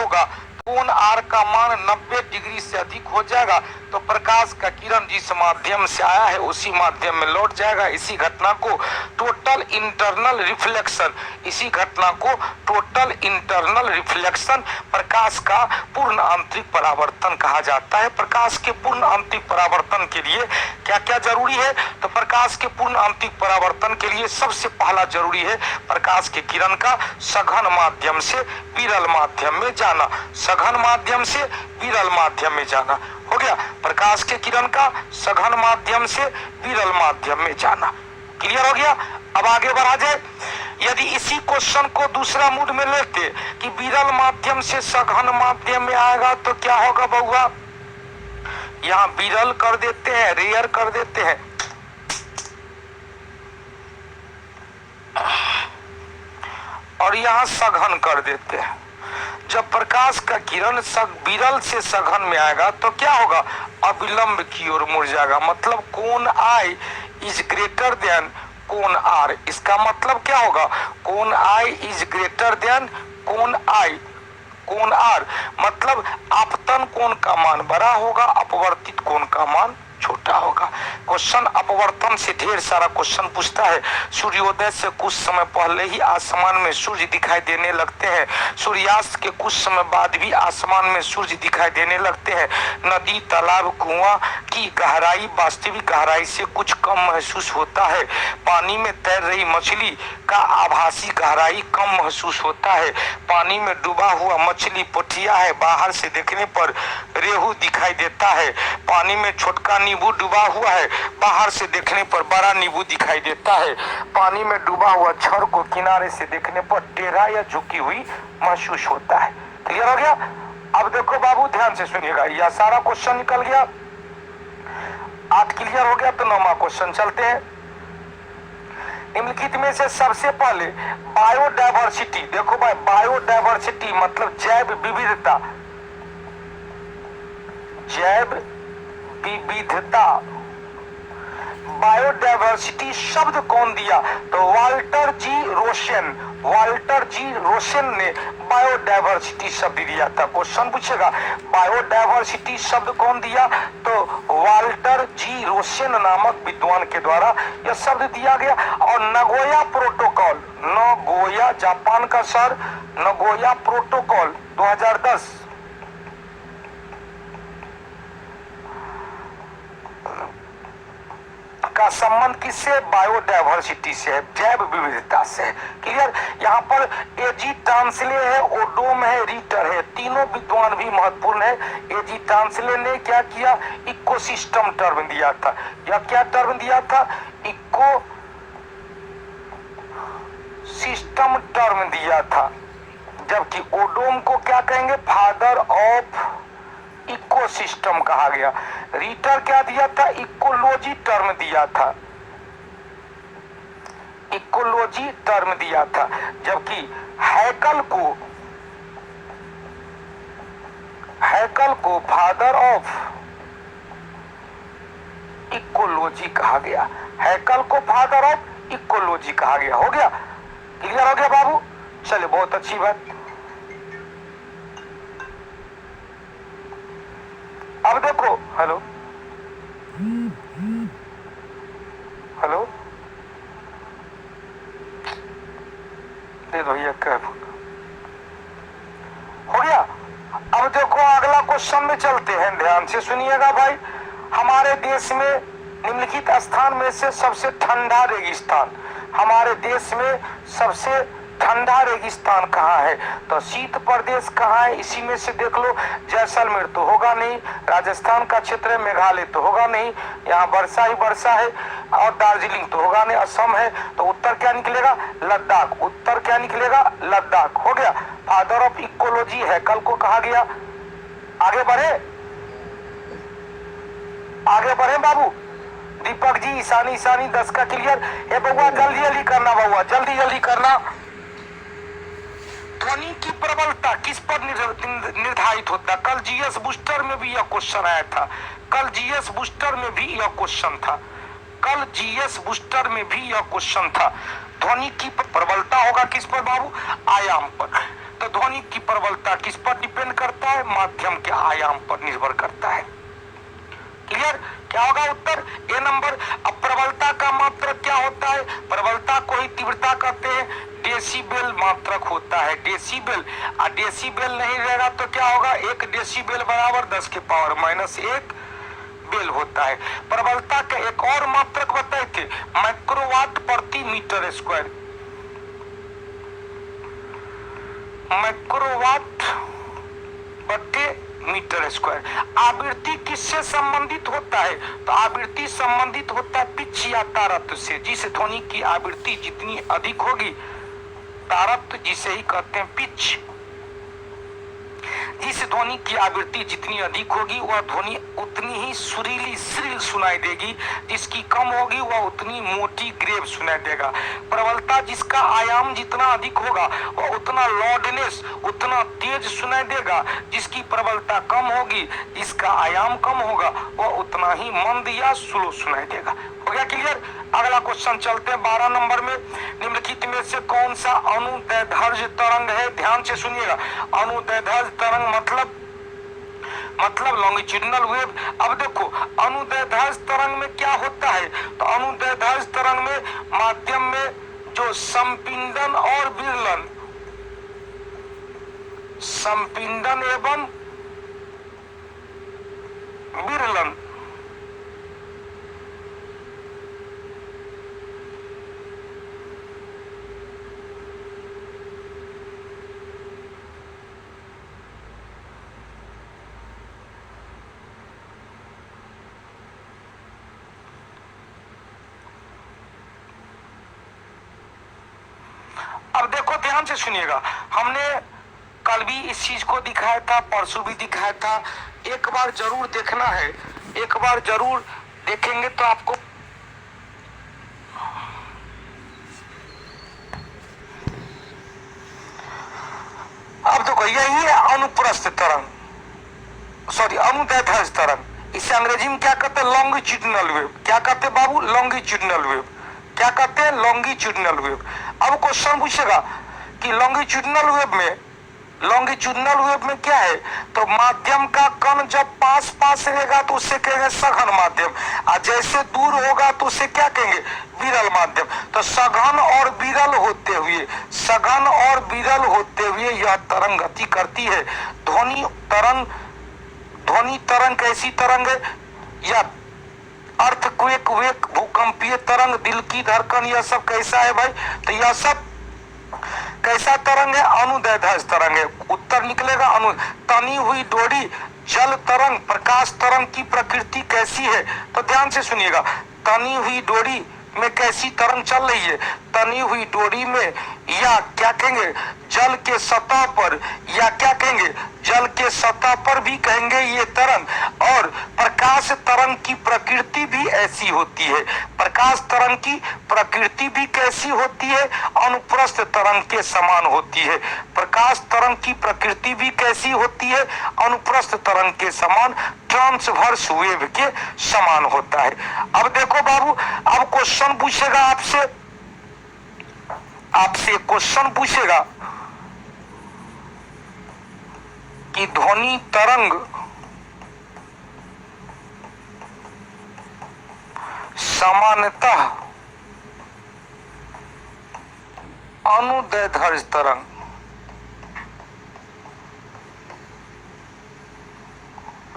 होगा, कोण आर का मान 90 डिग्री से अधिक हो जाएगा तो प्रकाश का किरण जिस माध्यम से आया है उसी माध्यम में लौट जाएगा। इसी घटना को टोटल इंटरनल रिफ्लेक्शन, इसी घटना को टोटल इंटरनल रिफ्लेक्शन, प्रकाश का पूर्ण आंतरिक परावर्तन कहा जाता है। प्रकाश के पूर्ण आंतरिक परावर्तन के लिए क्या क्या जरूरी है? तो प्रकाश के पूर्ण आंतरिक परावर्तन के लिए सबसे पहला जरूरी है प्रकाश के किरण का सघन माध्यम से विरल माध्यम में जाना, सघन माध्यम से विरल माध्यम में जाना। हो गया, प्रकाश के किरण का सघन माध्यम से विरल माध्यम में जाना। क्लियर हो गया? अब आगे बढ़ा जाए। यदि इसी क्वेश्चन को दूसरा मूड में लेते कि विरल माध्यम से सघन माध्यम में आएगा तो क्या होगा बउआ? यहाँ विरल कर देते हैं, रेयर कर देते हैं, और यहाँ सघन कर देते हैं। जब प्रकाश का किरण विरल से सघन में आएगा तो क्या होगा? अविलंब की ओर मुड़ जाएगा। मतलब कोण आई इज ग्रेटर देन कोण आर। इसका मतलब क्या होगा? कोण आई इज ग्रेटर देन कोण आई, कोण आर। मतलब आपतन कोण का मान बड़ा होगा, अपवर्तित कोण का मान छोटा होगा। क्वेश्चन अपवर्तन से ढेर सारा क्वेश्चन पूछता है। सूर्योदय से कुछ समय पहले ही आसमान में सूर्य दिखाई देने लगते हैं, सूर्यास्त के कुछ समय बाद भी आसमान में सूर्य दिखाई देने लगते हैं। नदी, तालाब, कुआं की गहराई वास्तविक गहराई से कुछ कम महसूस होता है। पानी में तैर रही मछली का आभासी गहराई कम महसूस होता है। पानी में डूबा हुआ मछली पोठिया है, बाहर से देखने पर रेहू दिखाई देता है। पानी में छोटका नींबू डूबा हुआ है, बाहर से देखने पर बड़ा नींबू दिखाई देता है। पानी में डूबा हुआ छड़ को किनारे से देखने पर टेढ़ा या झुकी हुई महसूस होता है। क्लियर हो गया? अब देखो बाबू ध्यान से सुनिएगा, यह सारा क्वेश्चन निकल गया। 8 क्लियर हो गया तो 9वां क्वेश्चन चलते हैं। निम्नलिखित में से सबसे पहले बायोडायवर्सिटी, देखो भाई बायोडायवर्सिटी मतलब जैव विविधता, जैव विविधता, बायोडायवर्सिटी शब्द कौन दिया? तो Walter G Rosen, Walter G Rosen ने बायोडायवर्सिटी शब्द दिया था। क्वेश्चन पूछेगा बायोडायवर्सिटी शब्द कौन दिया? तो वाल्टर जी रोसेन नामक विद्वान के द्वारा यह शब्द दिया गया। और नगोया प्रोटोकॉल, नगोया जापान का शहर, नगोया प्रोटोकॉल 2010 का संबंध किससे? बायोडायवर्सिटी से है, जैव विविधता से। क्लियर? यहाँ पर एजी टांसले है, ओडोम है, रीटर है, तीनों विद्वान भी महत्वपूर्ण है। एजी टांसले ने क्या किया? इकोसिस्टम टर्म दिया था। यह क्या टर्म दिया था? इको सिस्टम टर्म दिया था। जबकि ओडोम को क्या कहेंगे? फादर ऑफ इकोसिस्टम कहा गया। रीटर क्या दिया था? इकोलॉजी टर्म दिया था, इकोलॉजी टर्म दिया था। जबकि हैकल को फादर ऑफ इकोलॉजी कहा गया, हैकल को फादर ऑफ इकोलॉजी कहा गया। हो गया? क्लियर हो गया बाबू? चलिए बहुत अच्छी बात। अब देखो, हेलो हेलो, दे दो भैया कैब। हो गया? अब देखो अगला क्वेश्चन में चलते हैं, ध्यान से सुनिएगा भाई। हमारे देश में निम्नलिखित स्थान में से सबसे ठंडा रेगिस्तान, हमारे देश में सबसे ठंडा रेगिस्तान कहाँ है? तो शीत प्रदेश कहाँ है? इसी में से देख लो। जैसलमेर तो होगा नहीं, राजस्थान का क्षेत्र है, मेघालय तो होगा नहीं, यहाँ वर्षा ही वर्षा है, और दार्जिलिंग तो होगा नहीं, असम है। तो उत्तर क्या निकलेगा? लद्दाख। उत्तर क्या निकलेगा? लद्दाख। हो गया? फादर ऑफ इकोलॉजी हैकल को कहा गया। आगे बढ़े, आगे बढ़े बाबू। दीपक जी ईशानी ईशानी 10 का क्लियर है बउआ? जल्दी जल्दी करना बउआ, जल्दी जल्दी करना। ध्वनि की प्रबलता किस पर निर्धारित होता है? कल जीएस बूस्टर में भी यह क्वेश्चन आया था, कल जीएस बूस्टर में भी यह क्वेश्चन था, कल जीएस बूस्टर में भी यह क्वेश्चन था। ध्वनि की प्रबलता होगा किस पर बाबू? आयाम पर। तो ध्वनि की प्रबलता किस पर डिपेंड करता है? माध्यम के आयाम पर निर्भर करता है। क्लियर? क्या होगा उत्तर? ए नंबर। अब प्रबलता का मात्रक क्या होता है? प्रबलता को ही तीव्रता कहते हैं। डेसिबल मात्रक होता है, डेसिबल। और डेसिबल नहीं रहेगा तो क्या होगा? 1 डेसिबल बराबर 10 के पावर -1 बेल होता है। प्रबलता का एक और मात्रक बताए थे, माइक्रोवाट प्रति मीटर स्क्वायर। माइक्रोवाट बटे मीटर स्क्वायर। आवृत्ति किससे संबंधित होता है? तो आवृत्ति संबंधित होता है पिच या तारत्व से। जिस ध्वनि की आवृत्ति जितनी अधिक होगी, तारत्व जिसे ही कहते हैं पिच, जिस ध्वनि की आवृत्ति जितनी अधिक होगी वह ध्वनि उतनी ही सुरीली श्रील सुनाई देगी, जिसकी कम होगी वह उतनी मोटी ग्रेव सुनाई देगा। प्रबलता जिसका आयाम जितना अधिक होगा वह उतना लाउडनेस, उतना तेज सुनाई देगा। जिसकी प्रबलता कम होगी, जिसका आयाम कम होगा, वह उतना ही मंद या स्लो सुनाई देगा। हो गया क्लियर? अगला क्वेश्चन चलते हैं 12 नंबर में। निम्नलिखित में से कौन सा अनुदैर्ध्य तरंग है? ध्यान से सुनिएगा। अनुदैर्ध्य तरंग मतलब लॉन्गिट्यूडिनल वेव। अब देखो अनुदैर्ध्य तरंग में क्या होता है? तो अनुदैर्ध्य तरंग में माध्यम में जो संपीड़न और विरलन, संपीड़न एवं विरलन, अब देखो ध्यान से सुनिएगा। हमने कल भी इस चीज को दिखाया था, परसों भी दिखाया था। एक बार जरूर देखना है, एक बार जरूर देखेंगे तो आपको अब देखो यही है अनुप्रस्थ तरंग, सॉरी अनुदैर्ध्य तरंग। इसे अंग्रेजी में क्या कहते हैं? Longitudinal wave. क्या कहते हैं बाबू? Longitudinal wave. क्या कहते हैं? Longitudinal wave. अब क्वेश्चन पूछेगा कि लॉन्गिट्यूडिनल वेव में क्या है? तो माध्यम का कण जब पास पास रहेगा तो उसे कहेंगे सघन माध्यम, और जैसे दूर होगा तो उसे क्या कहेंगे? विरल माध्यम। तो सघन और विरल होते हुए, सघन और विरल होते हुए यह तरंग गति करती है। ध्वनि तरंग कैसी तरंग है? या अर्थक्वेक वेग, भूकंपीय तरंग, दिल की धड़कन, यह सब कैसा है भाई? तो यह सब कैसा तरंग है? अनुदैर्ध्य तरंग है। उत्तर निकलेगा अनु। तनी हुई डोरी, जल तरंग, प्रकाश तरंग की प्रकृति कैसी है? तो ध्यान से सुनिएगा। तनी हुई डोरी में कैसी तरंग चल रही है? तनी हुई डोरी में या क्या कहेंगे? जल के सतह पर, या क्या कहेंगे? जल के सतह पर भी कहेंगे ये तरंग। और प्रकाश तरंग की प्रकृति भी ऐसी होती है। प्रकाश तरंग की प्रकृति भी कैसी होती है? अनुप्रस्थ तरंग के समान होती है। प्रकाश तरंग की प्रकृति भी कैसी होती है? अनुप्रस्थ तरंग के समान, ट्रांसवर्स वेव के समान होता है। अब देखो बाबू, अब क्वेश्चन पूछेगा आपसे क्वेश्चन पूछेगा कि ध्वनि तरंग सामान्यतः अनुदैर्ध्य तरंग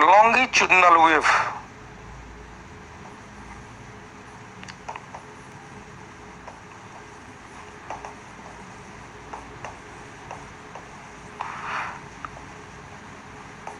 लॉन्गिट्यूडिनल वेव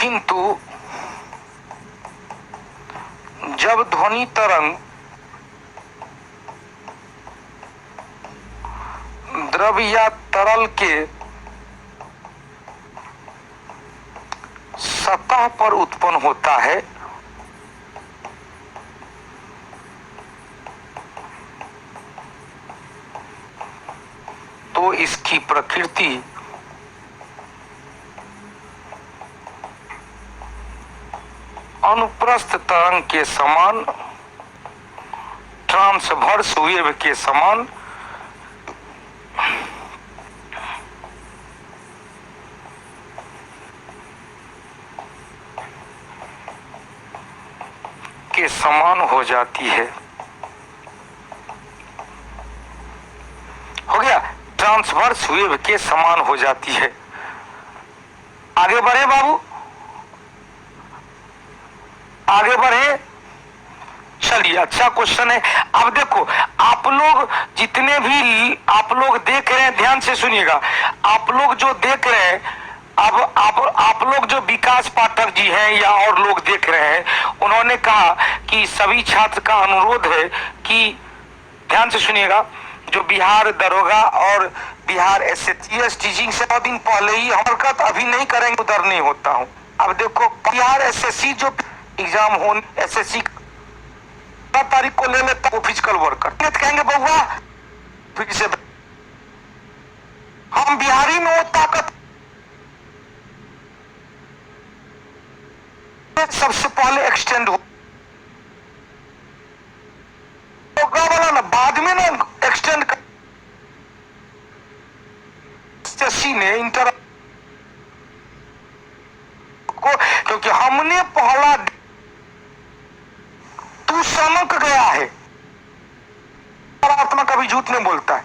किंतु जब ध्वनि तरंग द्रव या तरल के सतह पर उत्पन्न होता है तो इसकी प्रकृति अनुप्रस्थ तरंग के समान, ट्रांसवर्स वेव के समान समान हो जाती है। हो गया, ट्रांसवर्स वेव के समान हो जाती है। आगे बढ़े बाबू, आगे बढ़े। चलिए, अच्छा क्वेश्चन है। अब देखो, आप लोग जितने भी आप लोग देख रहे हैं, ध्यान से सुनिएगा। आप लोग जो देख रहे हैं, अब आप लोग जो विकास पाठक जी हैं या और लोग देख रहे हैं, उन्होंने कहा कि सभी छात्र का अनुरोध है कि ध्यान से सुनिएगा, जो बिहार दरोगा और बिहार एसएससी टीचिंग से 9 दिन पहले ही हरकत अभी नहीं करेंगे, उधर नहीं होता हूं। अब देखो, बिहार एसएससी जो एग्जाम होने, एसएससी तारीख को ले लेता वो फिजिकल वर्कर कहेंगे बउआ फिर से हम बिहारी में वो ताकत सबसे पहले एक्सटेंड होगा वाला ना, बाद में ना एक्सटेंड कर ने इंटर को, क्योंकि हमने पहला तू समक गया है, आत्मा कभी झूठ नहीं बोलता है।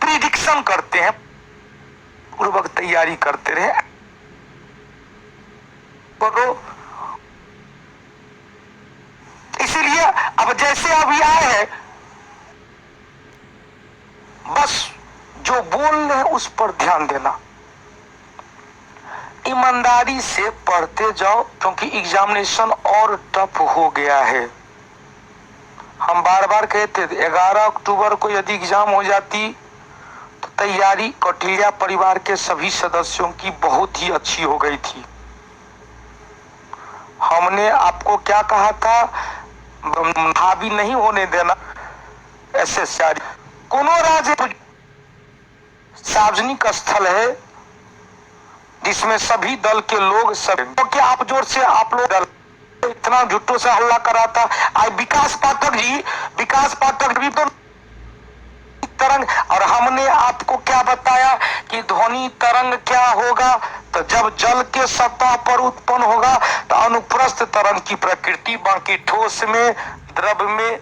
प्रिडिक्शन करते हैं, पूर्वक तैयारी करते रहे करो। इसीलिए अब जैसे अभी आए हैं, बस जो बोल रहे हैं उस पर ध्यान देना, ईमानदारी से पढ़ते जाओ, क्योंकि एग्जामिनेशन और टफ हो गया है। हम बार बार कहते थे 11 अक्टूबर को यदि एग्जाम हो जाती तो तैयारी कौटिल्य परिवार के सभी सदस्यों की बहुत ही अच्छी हो गई थी। हमने आपको क्या कहा था, हावी नहीं होने देना। एसएससी कोनो राज्य सार्वजनिक स्थल है जिसमें सभी दल के लोग सब, क्योंकि आप जोर से आप लोग इतना झूठों से हल्ला कराता। आज विकास पाठक भी तो तरंग, और हमने आपको क्या बताया कि ध्वनि तरंग क्या होगा, तो जब जल के सतह पर उत्पन्न होगा तो अनुप्रस्थ तरंग की प्रकृति, बाकी ठोस में, द्रव में